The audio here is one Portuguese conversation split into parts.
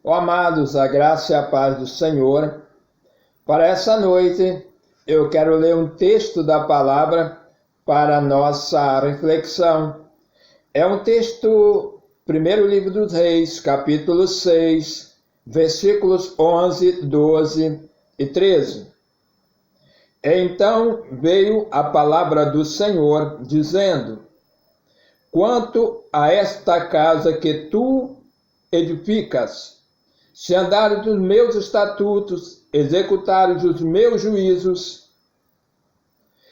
Ó amados, a graça e a paz do Senhor. Para essa noite, eu quero ler um texto da palavra para a nossa reflexão. É um texto, primeiro livro dos Reis, capítulo 6, versículos 11, 12 e 13. Então veio a palavra do Senhor, dizendo: quanto a esta casa que tu edificas, se andares nos meus estatutos, executares os meus juízos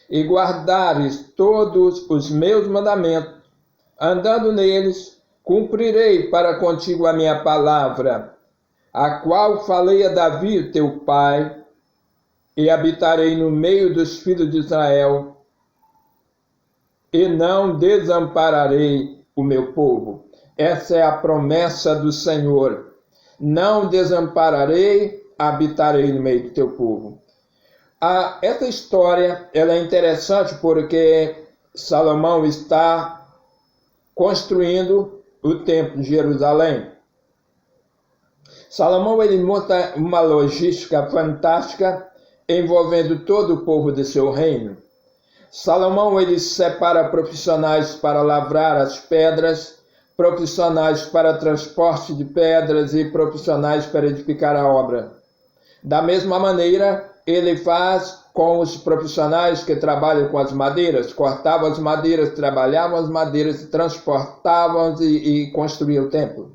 e guardares todos os meus mandamentos, andando neles, cumprirei para contigo a minha palavra, a qual falei a Davi, teu pai, e habitarei no meio dos filhos de Israel, e não desampararei o meu povo. Essa é a promessa do Senhor. Não desampararei, habitarei no meio do teu povo. Essa história ela é interessante porque Salomão está construindo o templo de Jerusalém. Salomão ele monta uma logística fantástica envolvendo todo o povo de seu reino. Salomão ele separa profissionais para lavrar as pedras, profissionais para transporte de pedras e profissionais para edificar a obra. Da mesma maneira, ele faz com os profissionais que trabalham com as madeiras, cortavam as madeiras, trabalhavam as madeiras, transportavam e construíam o templo.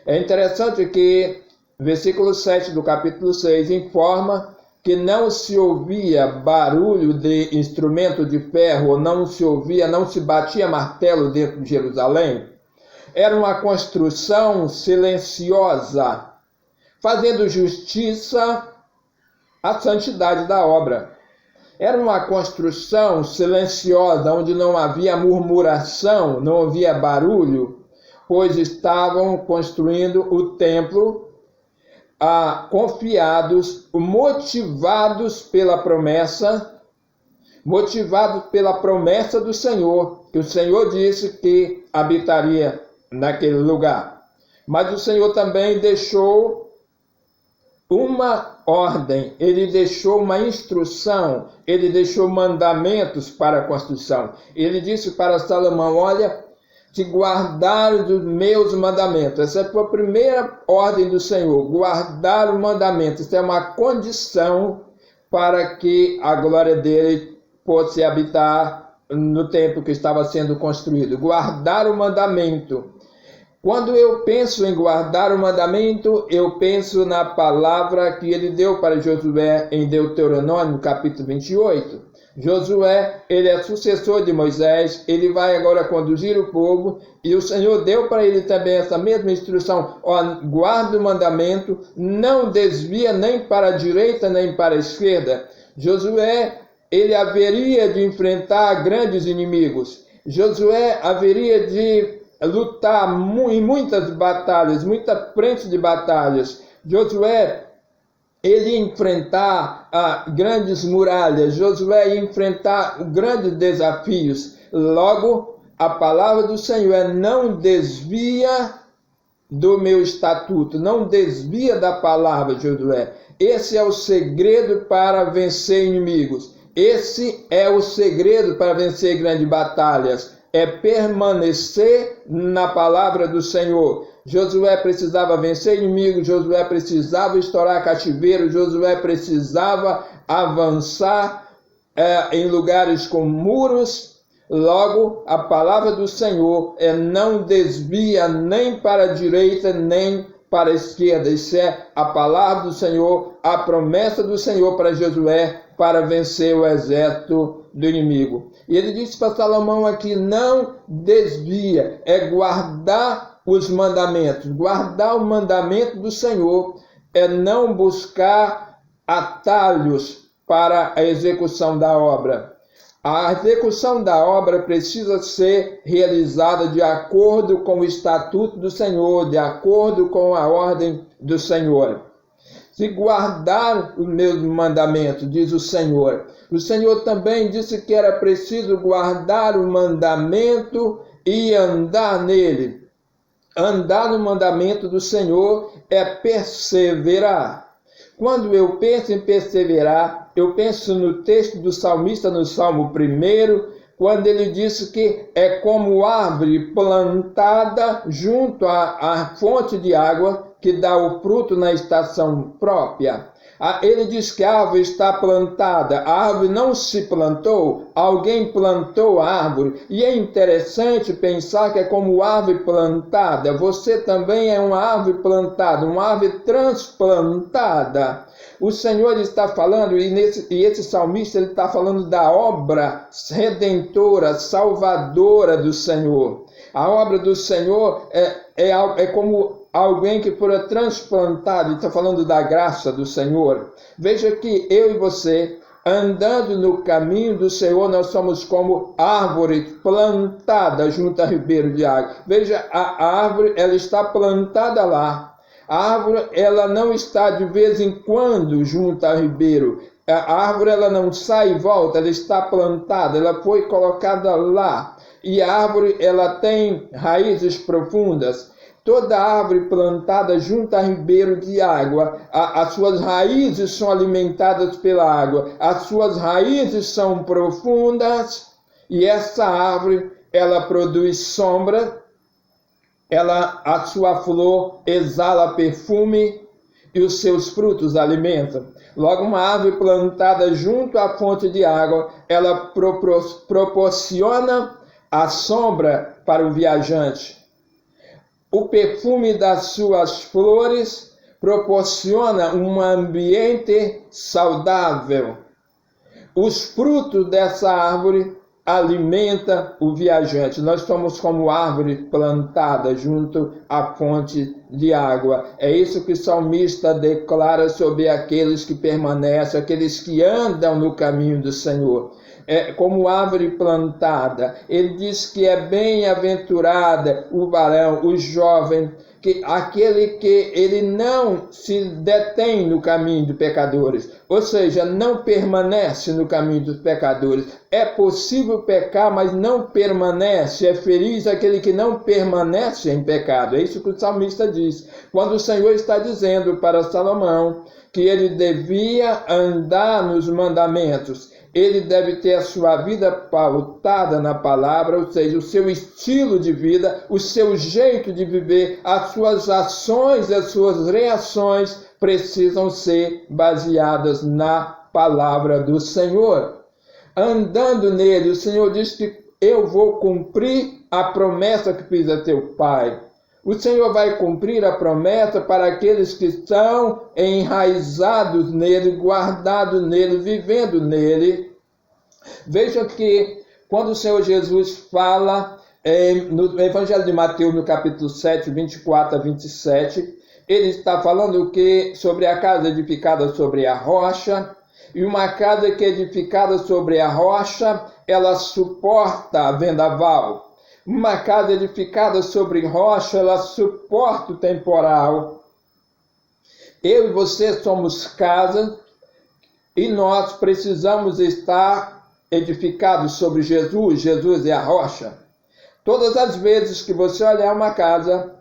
É interessante que versículo 7 do capítulo 6 informa que não se ouvia barulho de instrumento de ferro, não se batia martelo dentro de Jerusalém. Era uma construção silenciosa, fazendo justiça à santidade da obra. Era uma construção silenciosa, onde não havia murmuração, não havia barulho, pois estavam construindo o templo confiados, motivados pela promessa do Senhor, que o Senhor disse que habitaria naquele lugar. Mas o Senhor também deixou uma ordem, ele deixou uma instrução, ele deixou mandamentos para a construção. Ele disse para Salomão: olha, se guardares os meus mandamentos. Essa foi a primeira ordem do Senhor, guardar o mandamento. Isso é uma condição para que a glória dele fosse habitar no templo que estava sendo construído. Guardar o mandamento. Quando eu penso em guardar o mandamento, eu penso na palavra que ele deu para Josué em Deuteronômio, capítulo 28. Josué, ele é sucessor de Moisés, ele vai agora conduzir o povo, e o Senhor deu para ele também essa mesma instrução: guarda o mandamento, não desvia nem para a direita nem para a esquerda. Josué, ele haveria de enfrentar grandes inimigos. Josué haveria de lutar em muitas batalhas, muita frente de batalhas. Josué, ele ia enfrentar grandes muralhas. Josué ia enfrentar grandes desafios. Logo, a palavra do Senhor é: não desvia do meu estatuto, não desvia da palavra, Josué. Esse é o segredo para vencer inimigos. Esse é o segredo para vencer grandes batalhas. É permanecer na palavra do Senhor. Josué precisava vencer inimigos, Josué precisava estourar cativeiro, Josué precisava avançar em lugares com muros. Logo, a palavra do Senhor é: não desvia nem para a direita nem para a esquerda. Isso é a palavra do Senhor, a promessa do Senhor para Josué, para vencer o exército do inimigo. E ele disse para Salomão aqui: não desvia, é guardar os mandamentos. Guardar o mandamento do Senhor é não buscar atalhos para a execução da obra. A execução da obra precisa ser realizada de acordo com o estatuto do Senhor, de acordo com a ordem do Senhor. Se guardar os meus mandamentos, diz o Senhor. O Senhor também disse que era preciso guardar o mandamento e andar nele. andar no mandamento do Senhor é perseverar. Quando eu penso em perseverar, eu penso no texto do salmista, no Salmo 1, quando ele disse que é como árvore plantada junto à fonte de água, que dá o fruto na estação própria. Ele diz que a árvore está plantada, a árvore não se plantou, alguém plantou a árvore. E é interessante pensar que é como árvore plantada, você também é uma árvore plantada, uma árvore transplantada. O Senhor está falando, e esse salmista ele está falando da obra redentora, salvadora do Senhor. A obra do Senhor é como alguém que fora transplantado, está falando da graça do Senhor. Veja que eu e você, andando no caminho do Senhor, nós somos como árvore plantada junto a ribeiro de água. Veja, a árvore, ela está plantada lá. A árvore, ela não está de vez em quando junto a ribeiro. A árvore, ela não sai e volta, ela está plantada, ela foi colocada lá. E a árvore, ela tem raízes profundas. Toda árvore plantada junto a ribeiro de água, as suas raízes são alimentadas pela água, as suas raízes são profundas, e essa árvore, ela produz sombra, a sua flor exala perfume e os seus frutos alimentam. Logo, uma árvore plantada junto à fonte de água, ela proporciona a sombra para o viajante. O perfume das suas flores proporciona um ambiente saudável. Os frutos dessa árvore alimentam o viajante. Nós somos como árvore plantada junto à fonte de água. É isso que o salmista declara sobre aqueles que permanecem, aqueles que andam no caminho do Senhor. É como árvore plantada. Ele diz que é bem-aventurada o varão, o jovem, aquele que ele não se detém no caminho dos pecadores, ou seja, não permanece no caminho dos pecadores. É possível pecar, mas não permanece. É feliz aquele que não permanece em pecado. É isso que o salmista diz. Quando o Senhor está dizendo para Salomão que ele devia andar nos mandamentos, ele deve ter a sua vida pautada na palavra, ou seja, o seu estilo de vida, o seu jeito de viver, as suas ações, as suas reações precisam ser baseadas na palavra do Senhor. Andando nele, o Senhor diz que eu vou cumprir a promessa que fiz a teu pai. O Senhor vai cumprir a promessa para aqueles que estão enraizados nele, guardados nele, vivendo nele. Veja que quando o Senhor Jesus fala no Evangelho de Mateus, no capítulo 7, 24 a 27, ele está falando sobre a casa edificada sobre a rocha, e uma casa que é edificada sobre a rocha, ela suporta a vendaval. Uma casa edificada sobre rocha, ela suporta o temporal. Eu e você somos casa e nós precisamos estar edificados sobre Jesus. Jesus é a rocha. Todas as vezes que você olhar uma casa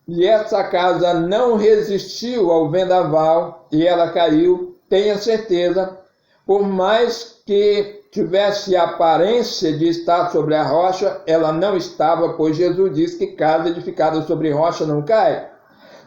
e essa casa não resistiu ao vendaval e ela caiu, tenha certeza, por mais que tivesse a aparência de estar sobre a rocha, ela não estava, pois Jesus disse que casa edificada sobre rocha não cai.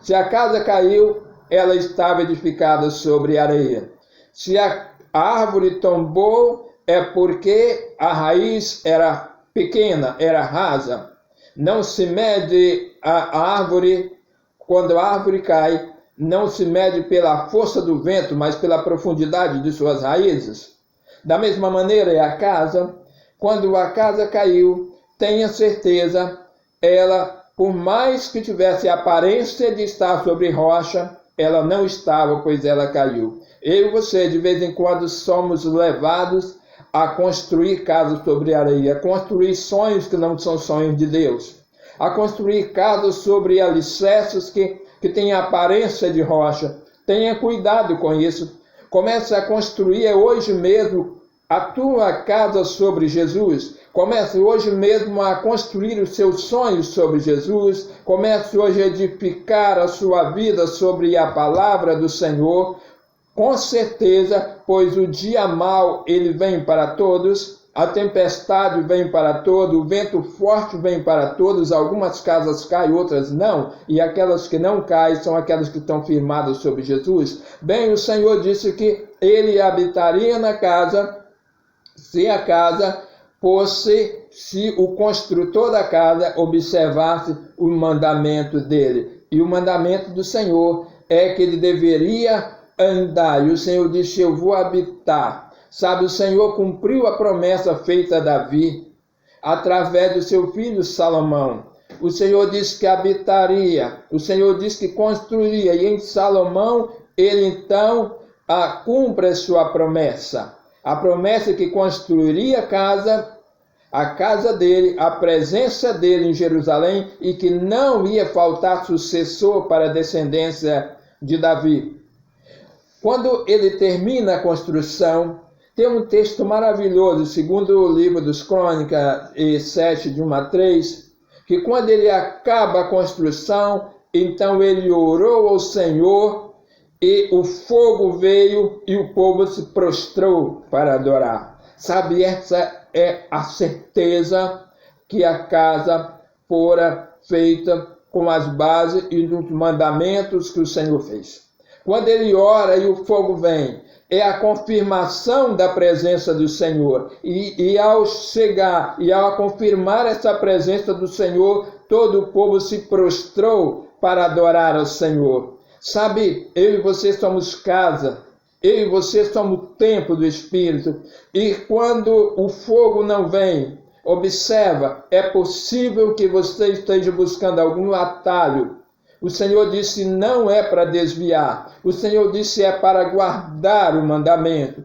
Se a casa caiu, ela estava edificada sobre areia. Se a árvore tombou, é porque a raiz era pequena, era rasa. Não se mede a árvore, quando a árvore cai, não se mede pela força do vento, mas pela profundidade de suas raízes. Da mesma maneira é a casa. Quando a casa caiu, tenha certeza, ela, por mais que tivesse a aparência de estar sobre rocha, ela não estava, pois ela caiu. Eu e você, de vez em quando, somos levados a construir casas sobre areia, a construir sonhos que não são sonhos de Deus, a construir casas sobre alicerces que têm a aparência de rocha. Tenha cuidado com isso. Comece a construir hoje mesmo a tua casa sobre Jesus. Comece hoje mesmo a construir os seus sonhos sobre Jesus. Comece hoje a edificar a sua vida sobre a palavra do Senhor. Com certeza, pois o dia mau ele vem para todos. A tempestade vem para todos, o vento forte vem para todos, algumas casas caem, outras não, e aquelas que não caem são aquelas que estão firmadas sobre Jesus. Bem, o Senhor disse que ele habitaria na casa, se a casa fosse, se o construtor da casa observasse o mandamento dele. E o mandamento do Senhor é que ele deveria andar, e o Senhor disse, eu vou habitar. Sabe, o Senhor cumpriu a promessa feita a Davi, através do seu filho Salomão. O Senhor disse que habitaria, o Senhor disse que construiria, e em Salomão, ele então cumpre a sua promessa. A promessa que construiria a casa dele, a presença dele em Jerusalém, e que não ia faltar sucessor para a descendência de Davi. Quando ele termina a construção, tem um texto maravilhoso, segundo o livro dos Crônicas 7, de 1 a 3, que quando ele acaba a construção, então ele orou ao Senhor, e o fogo veio e o povo se prostrou para adorar. Sabe, essa é a certeza que a casa fora feita com as bases e os mandamentos que o Senhor fez. Quando ele ora e o fogo vem, é a confirmação da presença do Senhor. E ao chegar e ao confirmar essa presença do Senhor, todo o povo se prostrou para adorar ao Senhor. Sabe, eu e você somos casa, eu e você somos o templo do Espírito. E quando o fogo não vem, observa, é possível que você esteja buscando algum atalho. O Senhor disse não é para desviar, o Senhor disse é para guardar o mandamento.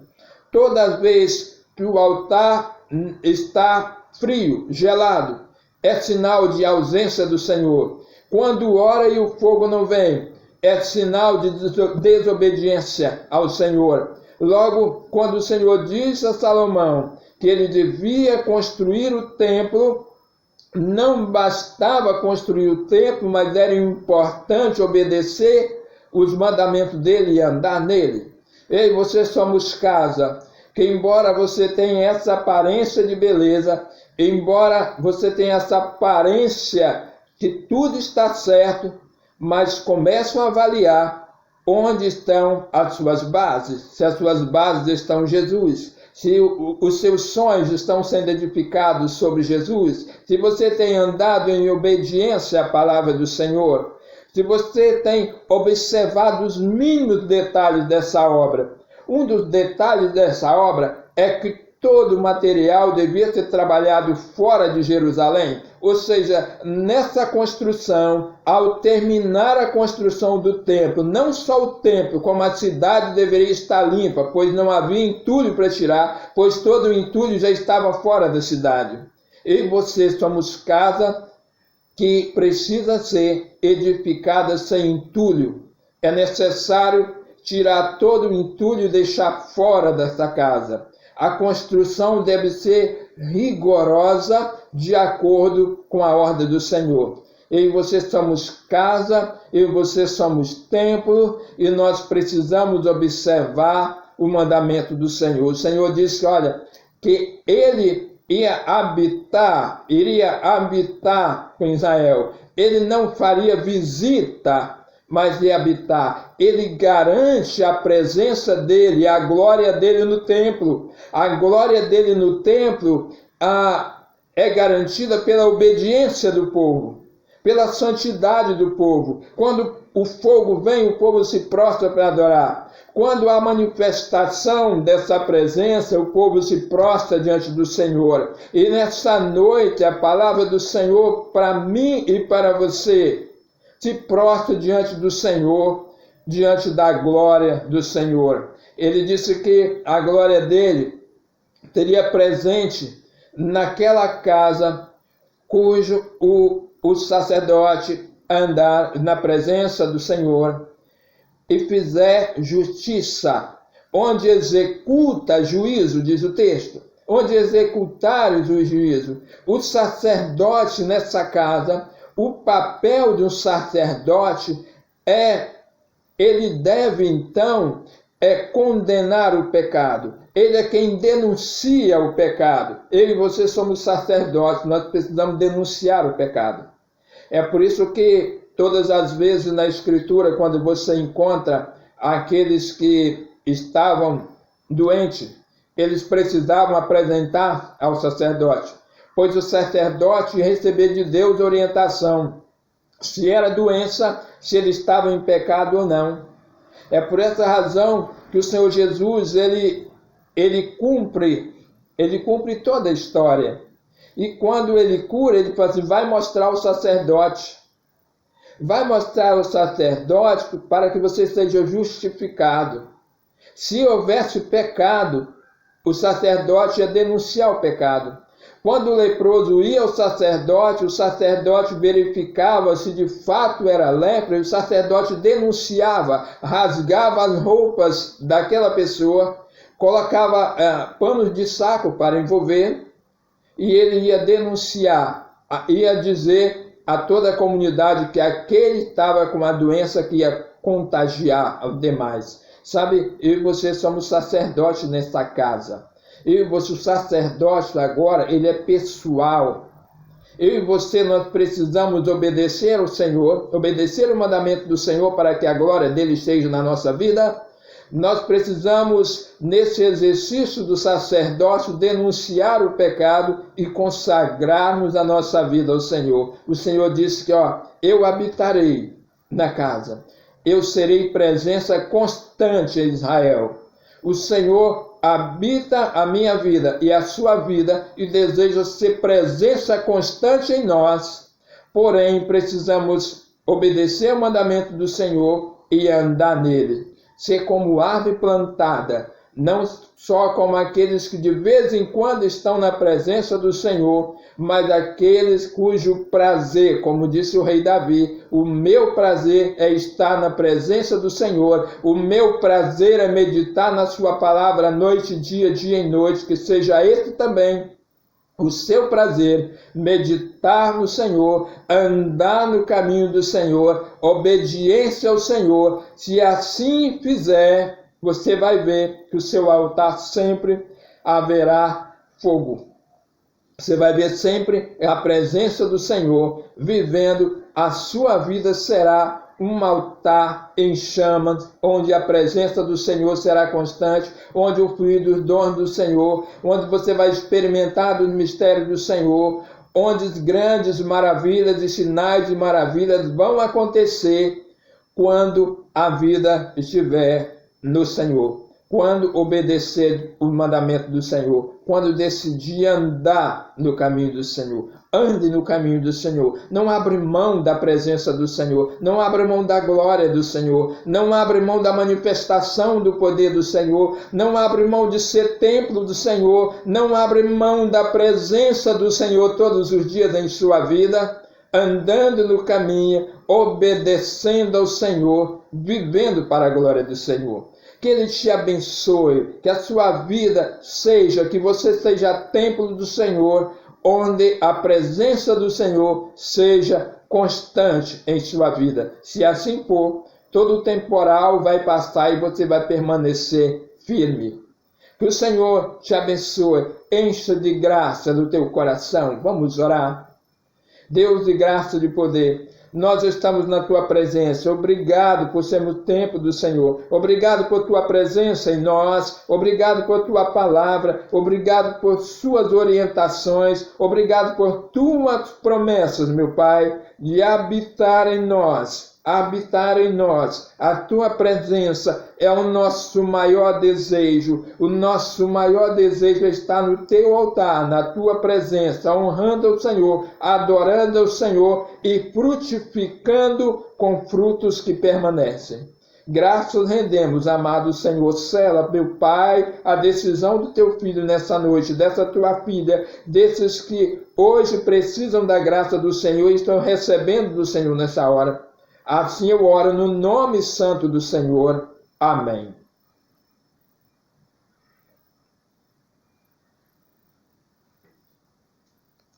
Toda vez que o altar está frio, gelado, é sinal de ausência do Senhor. Quando ora e o fogo não vem, é sinal de desobediência ao Senhor. Logo, quando o Senhor disse a Salomão que ele devia construir o templo, não bastava construir o templo, mas era importante obedecer os mandamentos dele e andar nele. Eu e você somos casa, que embora você tenha essa aparência de beleza, embora você tenha essa aparência que tudo está certo, mas começam a avaliar onde estão as suas bases, se as suas bases estão em Jesus. Se os seus sonhos estão sendo edificados sobre Jesus, se você tem andado em obediência à palavra do Senhor, se você tem observado os mínimos detalhes dessa obra. Um dos detalhes dessa obra é que todo o material devia ser trabalhado fora de Jerusalém, ou seja, nessa construção, ao terminar a construção do templo, não só o templo, como a cidade deveria estar limpa, pois não havia entulho para tirar, pois todo o entulho já estava fora da cidade. Eu e você somos casa que precisa ser edificada sem entulho. É necessário tirar todo o entulho e deixar fora dessa casa. A construção deve ser rigorosa de acordo com a ordem do Senhor. Eu e você somos casa, eu e você somos templo, e nós precisamos observar o mandamento do Senhor. O Senhor disse, olha, que ele iria habitar com Israel. Ele não faria visita, mas de habitar. Ele garante a presença dele, a glória dele no templo. A glória dele no templo é garantida pela obediência do povo, pela santidade do povo. Quando o fogo vem, o povo se prostra para adorar. Quando há manifestação dessa presença, o povo se prostra diante do Senhor. E nessa noite, a palavra do Senhor para mim e para você, se prostra diante do Senhor, diante da glória do Senhor. Ele disse que a glória dele teria presente naquela casa cujo o sacerdote andar na presença do Senhor e fizer justiça, onde executa juízo, diz o texto. onde executares o juízo. O sacerdote nessa casa, o papel de um sacerdote ele deve então condenar o pecado. Ele é quem denuncia o pecado. Eu e você somos sacerdotes, nós precisamos denunciar o pecado. É por isso que todas as vezes na Escritura, quando você encontra aqueles que estavam doentes, eles precisavam apresentar ao sacerdote, pois o sacerdote recebia de Deus orientação, se era doença, se ele estava em pecado ou não. É por essa razão que o Senhor Jesus, ele cumpre toda a história. E quando ele cura, ele fala assim, vai mostrar ao sacerdote. Vai mostrar ao sacerdote para que você seja justificado. Se houvesse pecado, o sacerdote ia denunciar o pecado. Quando o leproso ia ao sacerdote, o sacerdote verificava se de fato era lepra, e o sacerdote denunciava, rasgava as roupas daquela pessoa, colocava panos de saco para envolver, e ele ia denunciar, ia dizer a toda a comunidade que aquele estava com uma doença que ia contagiar os demais. Sabe, eu e você somos sacerdotes nesta casa. Eu e você, o sacerdote agora, ele é pessoal. Eu e você, nós precisamos obedecer ao Senhor, obedecer o mandamento do Senhor para que a glória dele esteja na nossa vida. Nós precisamos, nesse exercício do sacerdócio, denunciar o pecado e consagrarmos a nossa vida ao Senhor. O Senhor disse que, eu habitarei na casa. Eu serei presença constante em Israel. O Senhor habita a minha vida e a sua vida e deseja ser presença constante em nós. Porém, precisamos obedecer ao mandamento do Senhor e andar nele. Ser como árvore plantada, não só como aqueles que de vez em quando estão na presença do Senhor, mas aqueles cujo prazer, como disse o rei Davi, o meu prazer é estar na presença do Senhor, o meu prazer é meditar na sua palavra noite e dia, dia e noite, que seja esse também o seu prazer, meditar no Senhor, andar no caminho do Senhor, obediência ao Senhor. Se assim fizer, você vai ver que o seu altar sempre haverá fogo. Você vai ver sempre a presença do Senhor vivendo, a sua vida será um altar em chamas, onde a presença do Senhor será constante, onde o fluir dos dons do Senhor, onde você vai experimentar dos mistérios do Senhor, onde grandes maravilhas e sinais de maravilhas vão acontecer quando a vida estiver no Senhor. Quando obedecer o mandamento do Senhor, quando decidir andar no caminho do Senhor, ande no caminho do Senhor, não abre mão da presença do Senhor, não abre mão da glória do Senhor, não abre mão da manifestação do poder do Senhor, não abre mão de ser templo do Senhor, não abre mão da presença do Senhor todos os dias em sua vida, andando no caminho, obedecendo ao Senhor, vivendo para a glória do Senhor. Que Ele te abençoe, que a sua vida seja, que você seja templo do Senhor, onde a presença do Senhor seja constante em sua vida. Se assim for, todo o temporal vai passar e você vai permanecer firme. Que o Senhor te abençoe, encha de graça no teu coração. Vamos orar. Deus de graça e de poder, nós estamos na Tua presença. Obrigado por sermos templo do Senhor. Obrigado por Tua presença em nós. Obrigado por Tua palavra. Obrigado por Suas orientações. Obrigado por Tuas promessas, meu Pai, de habitar em nós. Habitar em nós. A Tua presença é o nosso maior desejo. O nosso maior desejo é estar no Teu altar, na Tua presença, honrando ao Senhor, adorando ao Senhor e frutificando com frutos que permanecem. Graças rendemos, amado Senhor. Sela, meu Pai, a decisão do Teu Filho nessa noite, dessa Tua filha, desses que hoje precisam da graça do Senhor e estão recebendo do Senhor nessa hora. Assim eu oro no nome santo do Senhor. Amém.